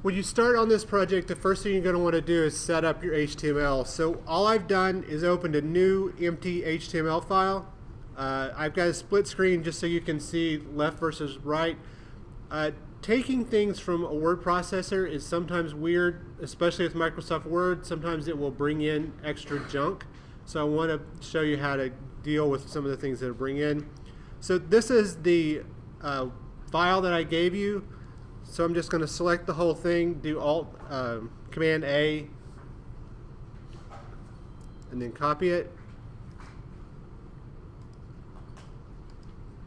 When you start on this project, the first thing you're going to want to do is set up your HTML. So all I've done is opened a new empty HTML file. I've got a split screen just so you can see left versus right. Taking things from a word processor is sometimes weird, especially with Microsoft Word. Sometimes it will bring in extra junk. So I want to show you how to deal with some of the things that it'll bring in. So this is the file that I gave you. So I'm just going to select the whole thing, do Alt, Command A, and then copy it.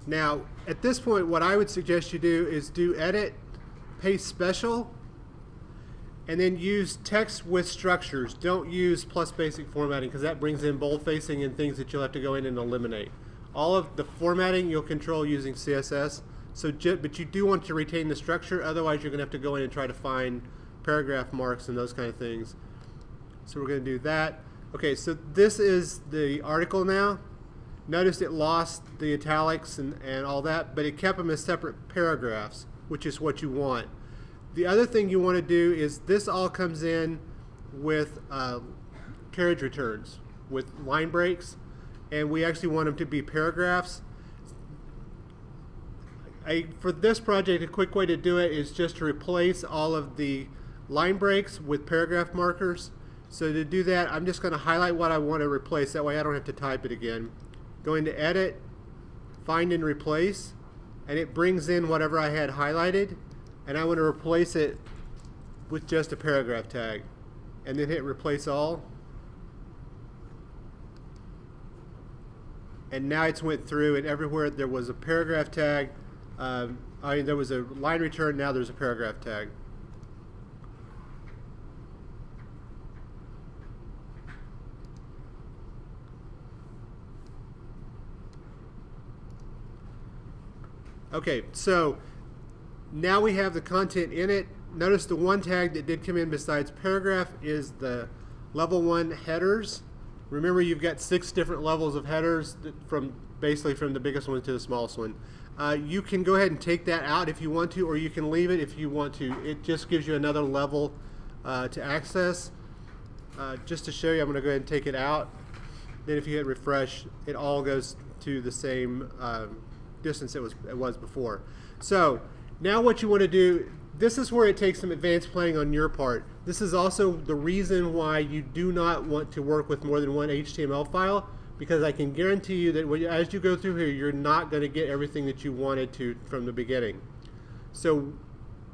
Now, at this point, what I would suggest you do is do Edit, Paste Special, and then use text with structures. Don't use plus basic formatting because that brings in bold-facing and things that you'll have to go in and eliminate. All of the formatting you'll control using CSS. But you do want to retain the structure, otherwise you're going to have to go in and try to find paragraph marks and those kind of things. So we're going to do that. Okay, so this is the article now. Notice it lost the italics and all that, but it kept them as separate paragraphs, which is what you want. The other thing you want to do is this all comes in with carriage returns, with line breaks, and we actually want them to be paragraphs. For this project, a quick way to do it is just to replace all of the line breaks with paragraph markers. So to do that, I'm just going to highlight what I want to replace. That way I don't have to type it again. Going to Edit, Find and Replace, and it brings in whatever I had highlighted, and I want to replace it with just a paragraph tag. And then hit Replace All. And now it's went through, and everywhere there was a paragraph tag, there was a line return, now there's a paragraph tag. Okay, so now we have the content in it. Notice the one tag that did come in besides paragraph is the level 1 headers. Remember, you've got 6 different levels of headers basically from the biggest one to the smallest one. You can go ahead and take that out if you want to, or you can leave it if you want to. It just gives you another level to access. Just to show you, I'm going to go ahead and take it out. Then if you hit refresh, it all goes to the same distance it was before. So now what you want to do, this is where it takes some advanced planning on your part. This is also the reason why you do not want to work with more than one HTML file, because I can guarantee you that as you go through here, you're not going to get everything that you wanted to from the beginning. So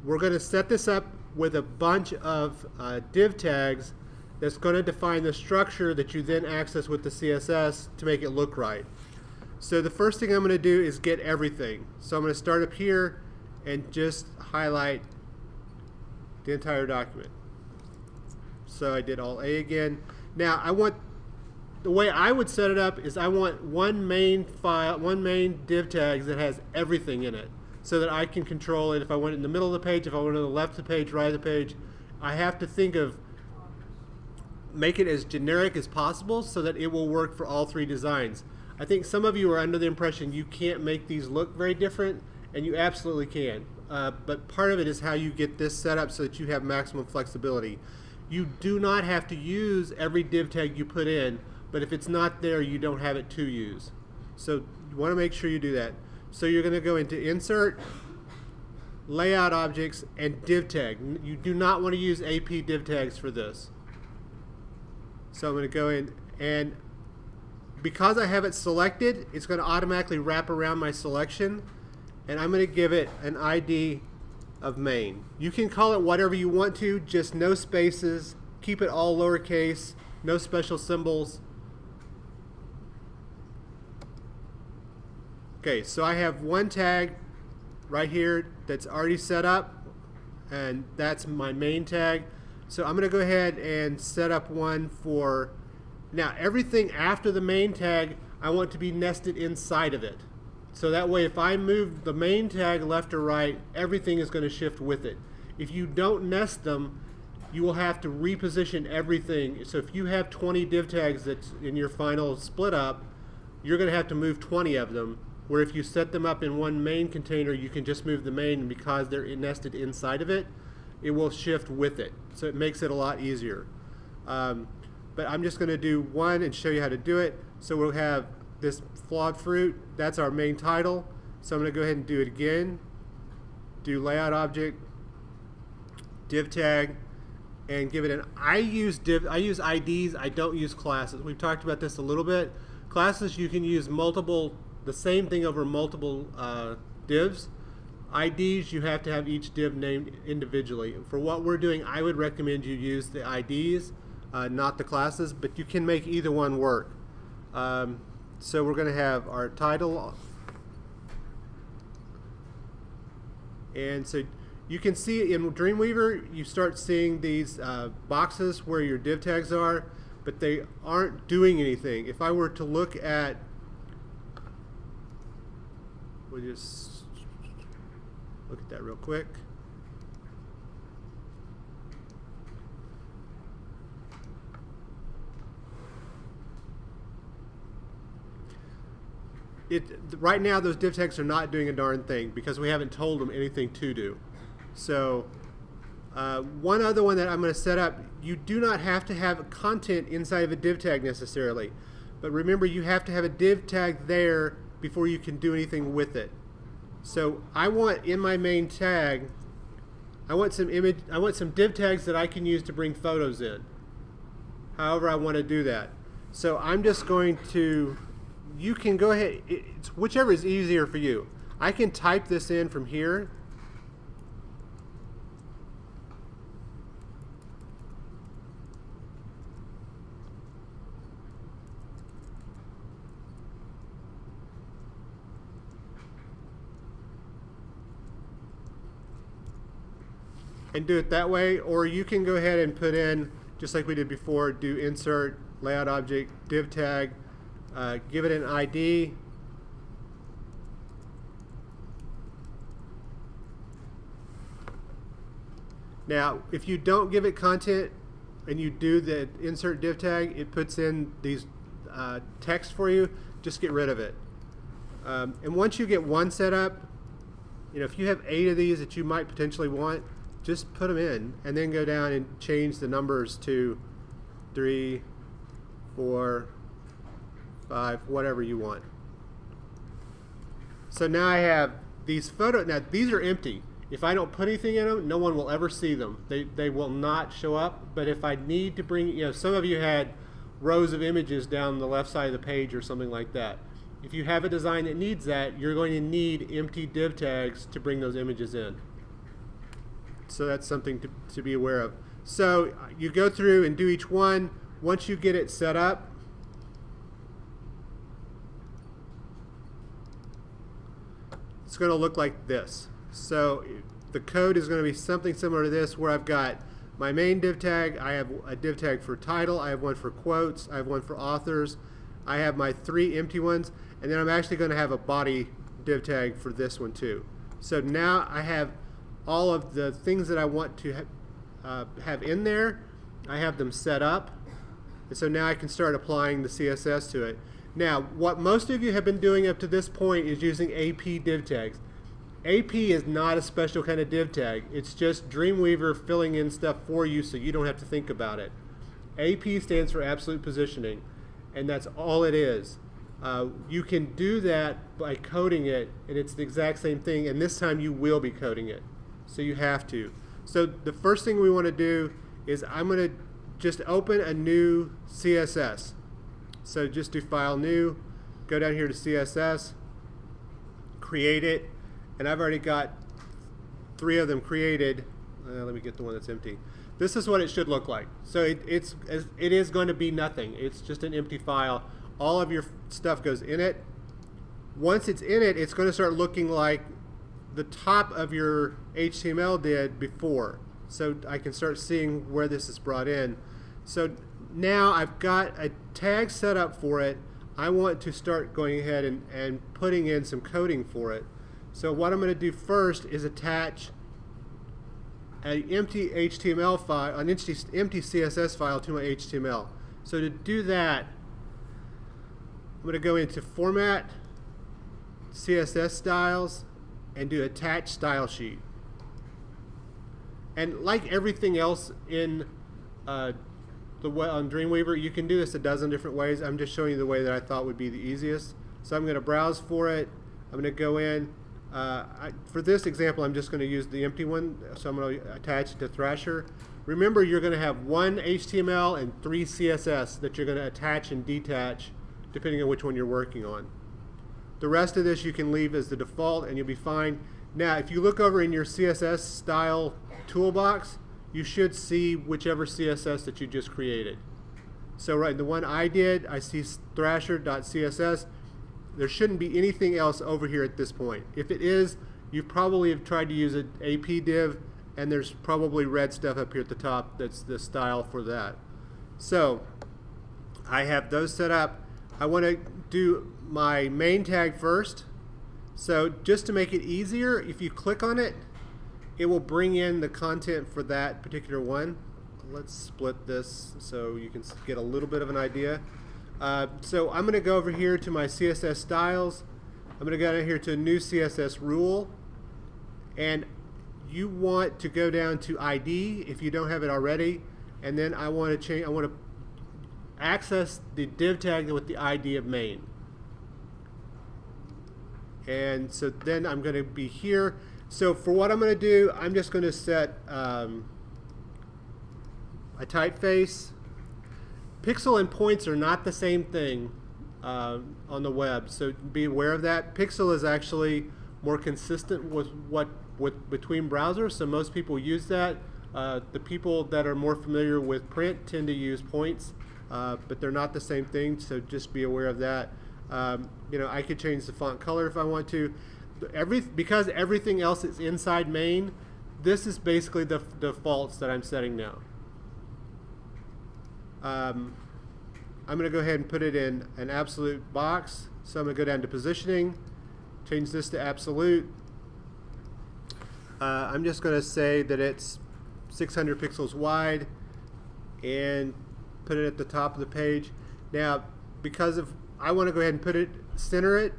we're going to set this up with a bunch of div tags that's going to define the structure that you then access with the CSS to make it look right. So the first thing I'm going to do is get everything. So I'm going to start up here and just highlight the entire document. So I did Alt A again. Now the way I would set it up is I want one main file, one main div tags that has everything in it, so that I can control it. If I want it in the middle of the page, if I want it on the left of the page, right of the page, I have to think of make it as generic as possible so that it will work for all 3 designs. I think some of you are under the impression you can't make these look very different, and you absolutely can. But part of it is how you get this set up so that you have maximum flexibility. You do not have to use every div tag you put in, but if it's not there, you don't have it to use. So you want to make sure you do that. So you're going to go into Insert, Layout Objects, and Div Tag. You do not want to use AP div tags for this. So I'm going to go in, and because I have it selected, it's going to automatically wrap around my selection, and I'm going to give it an ID of main. You can call it whatever you want to, just no spaces, keep it all lowercase, no special symbols. Okay, so I have one tag right here that's already set up, and that's my main tag. So I'm going to go ahead and set up one for, now everything after the main tag I want to be nested inside of it. So that way if I move the main tag left or right, everything is going to shift with it. If you don't nest them, you will have to reposition everything. So if you have 20 div tags that's in your final split up, you're going to have to move 20 of them, where if you set them up in one main container, you can just move the main, and because they're nested inside of it, it will shift with it. So it makes it a lot easier. But I'm just going to do one and show you how to do it. So we'll have this flawed fruit. That's our main title. So I'm going to go ahead and do it again. Do layout object, div tag, and give it an. I use IDs. I don't use classes. We've talked about this a little bit. Classes, you can use the same thing over multiple divs. IDs, you have to have each div named individually. For what we're doing, I would recommend you use the IDs, not the classes, but you can make either one work. So we're going to have our title, and so you can see in Dreamweaver, you start seeing these boxes where your div tags are, but they aren't doing anything. If I were to look at, we'll just look at that real quick. Right now, those div tags are not doing a darn thing because we haven't told them anything to do. So one other one that I'm going to set up, you do not have to have content inside of a div tag necessarily. But remember, you have to have a div tag there before you can do anything with it. So I want in my main tag, I want some div tags that I can use to bring photos in. However I want to do that. So I'm just going to, you can go ahead, it's whichever is easier for you. I can type this in from here. And do it that way, or you can go ahead and put in, just like we did before, do insert, layout object, div tag, give it an ID. Now, if you don't give it content and you do the insert div tag, it puts in these text for you. Just get rid of it. And once you get one set up, if you have 8 of these that you might potentially want, just put them in and then go down and change the numbers to 3, 4, 5, whatever you want. So now I have these photos. Now these are empty. If I don't put anything in them, no one will ever see them. They will not show up. But if I need to bring, some of you had rows of images down the left side of the page or something like that. If you have a design that needs that, you're going to need empty div tags to bring those images in. So that's something to be aware of. So you go through and do each one. Once you get it set up, it's going to look like this. So the code is going to be something similar to this, where I've got my main div tag, I have a div tag for title, I have one for quotes, I have one for authors, I have my 3 empty ones, and then I'm actually going to have a body div tag for this one too. So now I have all of the things that I want to have in there. I have them set up, and so now I can start applying the CSS to it. Now, what most of you have been doing up to this point is using AP div tags. AP is not a special kind of div tag. It's just Dreamweaver filling in stuff for you so you don't have to think about it. AP stands for absolute positioning, and that's all it is. You can do that by coding it, and it's the exact same thing, and this time you will be coding it. So you have to. So the first thing we want to do is I'm going to just open a new CSS. So just do File, New, go down here to CSS, create it, and I've already got 3 of them created. Let me get the one that's empty. This is what it should look like. So it is going to be nothing. It's just an empty file. All of your stuff goes in it. Once it's in it, it's going to start looking like the top of your HTML did before. So I can start seeing where this is brought in. So now I've got a tag set up for it. I want to start going ahead and putting in some coding for it. So what I'm going to do first is attach an empty HTML file, an empty CSS file to my HTML. So to do that, I'm going to go into Format, CSS Styles, and do Attach Style Sheet. And like everything else in on Dreamweaver, you can do this a dozen different ways. I'm just showing you the way that I thought would be the easiest. So I'm going to browse for it. I'm going to go in. For this example, I'm just going to use the empty one. So I'm going to attach it to Thrasher. Remember, you're going to have one HTML and 3 CSS that you're going to attach and detach depending on which one you're working on. The rest of this you can leave as the default and you'll be fine. Now, if you look over in your CSS style toolbox, you should see whichever CSS that you just created. So right, the one I did, I see thrasher.css. There shouldn't be anything else over here at this point. If it is, you probably have tried to use an AP div, and there's probably red stuff up here at the top that's the style for that. So I have those set up. I want to do my main tag first. So just to make it easier, if you click on it, it will bring in the content for that particular one. Let's split this so you can get a little bit of an idea. So I'm going to go over here to my CSS styles. I'm going to go down here to a new CSS rule, and you want to go down to ID if you don't have it already, and then I want to change. I want to access the div tag with the ID of main. And so then I'm going to be here. So for what I'm going to do, I'm just going to set a typeface. Pixel and points are not the same thing on the web, so be aware of that. Pixel is actually more consistent with between browsers, so most people use that. The people that are more familiar with print tend to use points, but they're not the same thing, so just be aware of that. You know, I could change the font color if I want to. Because everything else is inside main, this is basically the defaults that I'm setting now. I'm going to go ahead and put it in an absolute box. So I'm going to go down to positioning, change this to absolute. I'm just going to say that it's 600 pixels wide and put it at the top of the page. Now, I want to go ahead and center it,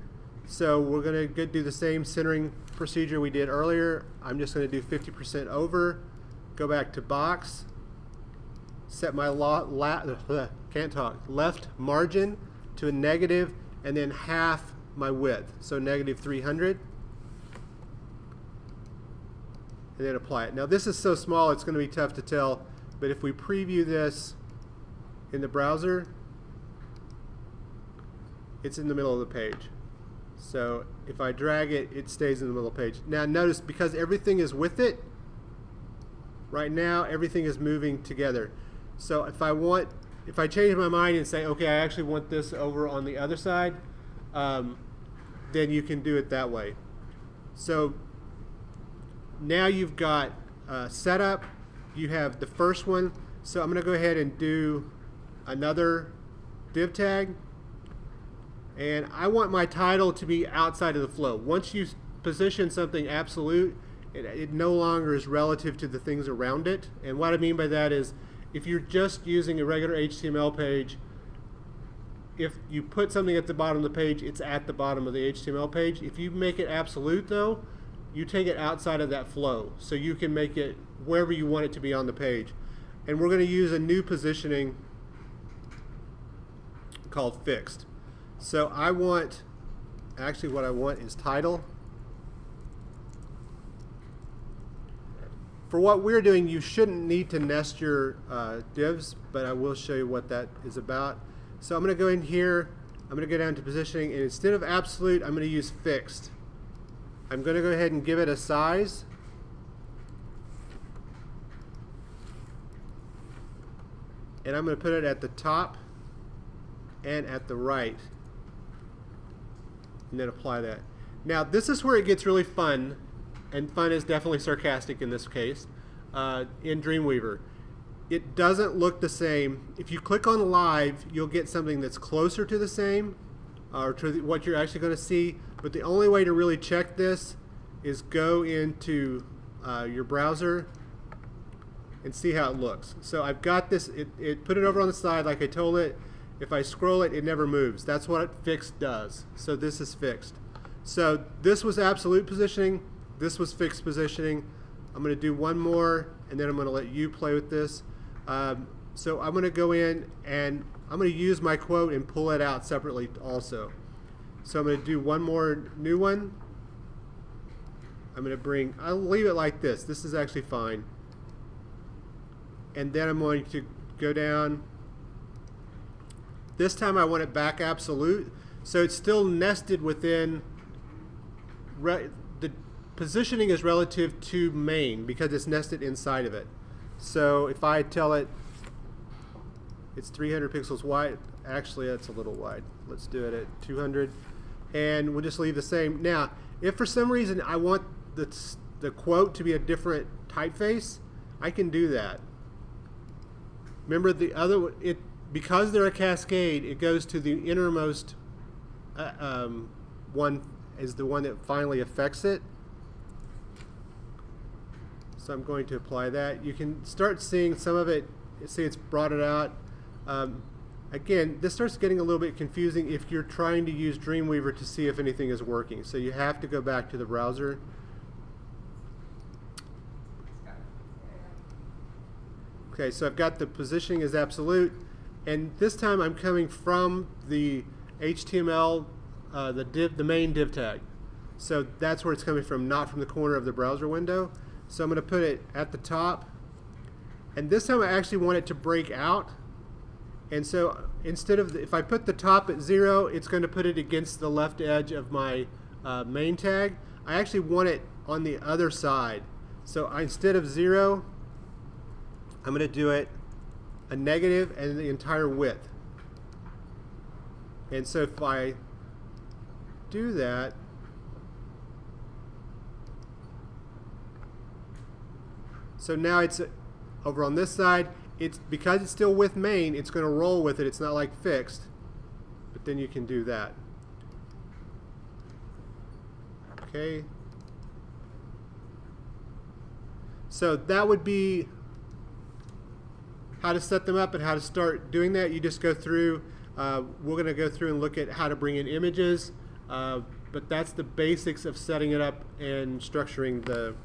so we're going to do the same centering procedure we did earlier. I'm just going to do 50% over, go back to box, set my left margin to a negative, and then half my width, so negative 300, and then apply it. Now this is so small it's going to be tough to tell, but if we preview this in the browser, it's in the middle of the page. So if I drag it, it stays in the middle of the page. Now notice, because everything is with it, right now everything is moving together. So if I change my mind and say, okay, I actually want this over on the other side, then you can do it that way. So now you've got setup. You have the first one. So I'm going to go ahead and do another div tag. And I want my title to be outside of the flow. Once you position something absolute, it no longer is relative to the things around it. And what I mean by that is, if you're just using a regular HTML page, if you put something at the bottom of the page, it's at the bottom of the HTML page. If you make it absolute, though, you take it outside of that flow. So you can make it wherever you want it to be on the page. And we're going to use a new positioning called fixed. So what I want is title. For what we're doing, you shouldn't need to nest your divs, but I will show you what that is about. So I'm going to go in here, I'm going to go down to positioning, and instead of absolute, I'm going to use fixed. I'm going to go ahead and give it a size. And I'm going to put it at the top and at the right. And then apply that. Now this is where it gets really fun, and fun is definitely sarcastic in this case, in Dreamweaver. It doesn't look the same. If you click on live, you'll get something that's closer to the same, or to what you're actually going to see, but the only way to really check this is go into your browser and see how it looks. So I've got this, it put it over on the side like I told it. If I scroll it, it never moves. That's what fixed does. So this is fixed. So this was absolute positioning. This was fixed positioning. I'm going to do one more, and then I'm going to let you play with this. So I'm going to go in and I'm going to use my quote and pull it out separately also. So I'm going to do one more new one. I'm going to bring, I'll leave it like this. This is actually fine. And then I'm going to go down. This time I want it back absolute. So it's still nested within, the positioning is relative to main because it's nested inside of it. So if I tell it it's 300 pixels wide, actually that's a little wide. Let's do it at 200. And we'll just leave the same. Now, if for some reason I want the quote to be a different typeface, I can do that. Remember the other, because they're a cascade, it goes to the innermost one is the one that finally affects it. So I'm going to apply that. You can start seeing some of it. See, it's brought it out. Again, this starts getting a little bit confusing if you're trying to use Dreamweaver to see if anything is working. So you have to go back to the browser. Okay, so I've got the positioning is absolute, and this time I'm coming from the HTML, the main div tag. So that's where it's coming from, not from the corner of the browser window. So I'm going to put it at the top, and this time I actually want it to break out. And so instead of, if I put the top at 0, it's going to put it against the left edge of my main tag. I actually want it on the other side. So instead of 0, I'm going to do it a negative and the entire width. And so if I do that, so now it's over on this side. It's because it's still with main, it's going to roll with it. It's not like fixed, but then you can do that. Okay. So that would be how to set them up and how to start doing that. You just go through. We're going to go through and look at how to bring in images, but that's the basics of setting it up and structuring the